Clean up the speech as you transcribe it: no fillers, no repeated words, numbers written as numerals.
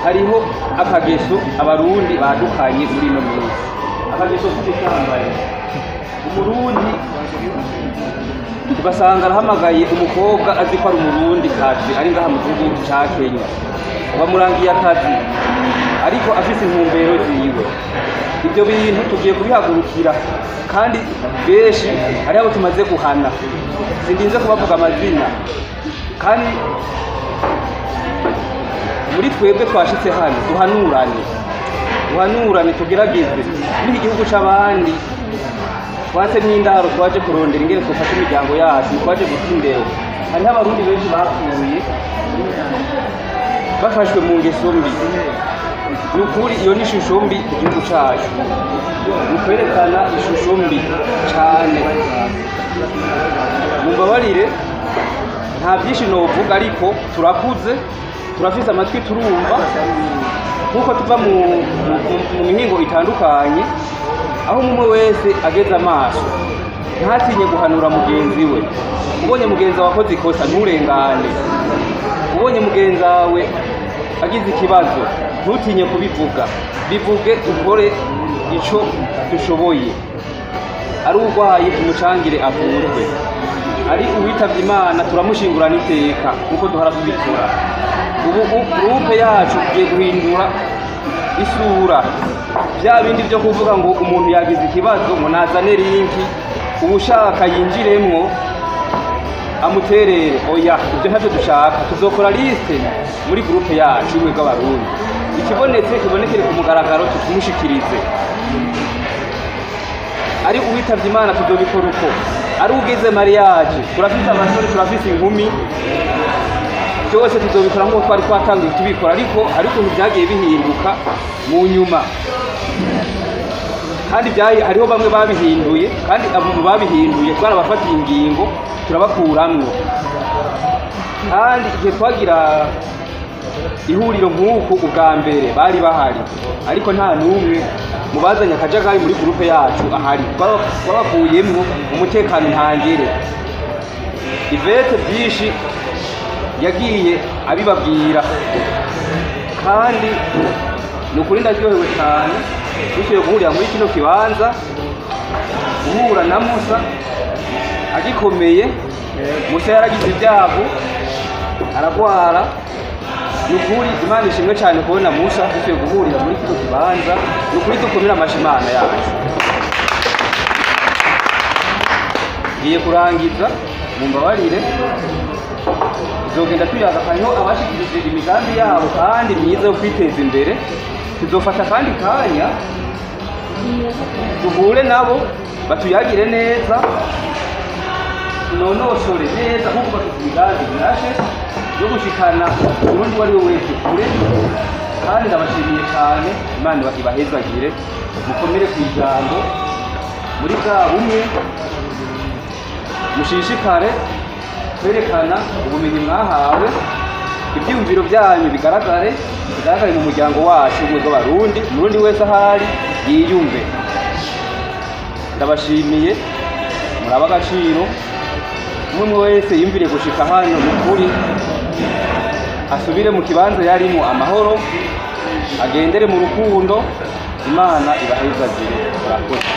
hariho akageso abarundi badukanye muri no minsi. Akageso k'ubusambanyi, umurundi ugasanga arahamagaye umukobwa azi ko ari umurundi kazi ari ngaha mu gihugu ca Kenya, bamurangiye akazi ariko afise intumbero ziwe. Ibyo bintu tugiye kubihagurukira kandi benshi hari abo tumaze guhana, sindinze kubavuga amazina, kandi muri twebwe twashitse hano duhanurane tugerageze n'iki gihugu c'abandi twase n'indaro twaje kurondera ingene twafashe imiryango yacu, twaje gutindero. Hariho abarundi benshi bapfuye bafashwe mu ngeso mbi. Nukuri iyo ni ishusho mbi ku gihugu cacu, ukwerekana ishusho mbi cane. Mumbabarire nta byinshi novuga, ariko turakuze, turafise amatwi turumva, nkuko tuva mu mihingo itandukanye, aho umwe wese ageze amaso ntatinye guhanura mugenzi we. Ubonye mugenzi wawe akoze ikosa nturengane, ubonye mugenzi wawe agize ikibazo ntutinye kubivuga, bivuge, dukore ico dushoboye. Ari urwaye umucangire avurwe, ari uwitavye Imana turamushingurana iteka nkuko duhora tubikora. Ubu groupe yacu igiye guhindura isura. Bya bindi byo kuvuga ngo umuntu yagize ikibazo ngo nazane linki ubushaka yinjiremwo amuterere, oya, ibyo ntacyo dushaka. Tuzokora liste muri groupe yacu imwe bw'abarundi, ikibonetse kibonekere ku mugaragaro tukumushikirize. Ari uwitavye Imana tuzobikora uko, ari ugize mariage, turafise abasore, turafise inkumi, byose tuzobikora nk'uko twari twatangiye tubikora. Ariko hari ukuntu byagiye bihinduka mu nyuma, kandi hariho bamwe babihinduye, kandi abo babihinduye twarabafatiye ingingo turabakuramwo. Kandi igihe twagira ihuriro nk'uku ubwa mbere bari bahari, ariko nta n'umwe mu bazanye akajagari muri groupe yacu ahari. Twabavuyemwo umutekano ntangere. Ivete byinshi yagiye abibabwira, kandi nukuri ndaryohewe cyane dushoboye guhurira muri kino kibanza, guhura na Musa agikomeye. Musa yaragize ibyago aragwara. Nukuri Imana ishimwe cyane kubona Musa dushoboye guhurira muri kino kibanza. Nukuri dukomera amashi Imana yacu. Ngiye kurangiza, mumbabarire, tuzogenda tuyaga hariho abashikirije imigambi yabo kandi myiza yo kwiteza imbere. Tuzofata kandi kanya duhure nabo batuyagire neza, tunonosore neza nk'uko bafite imigambi mirashe yo gushikana urundi wari we wese kure. Kandi ndabashimiye cyane, Imana ibahezagire, mukomere ku ijambo, muri bwa bumwe mushishikare kwerekana ubumenyi mwahawe, ibyumviro byanyu bigaragare mu muryango wacu umwe bw'abarundi. Umurundi wese ahari yiyumve. Ndabashimiye, muraba agaciro. Umwe wese yumvire gushika hano mukuri, asubire mu kibanza yarimo amahoro, agendere mu rukundo. Imana ibahezagire. Murakoze.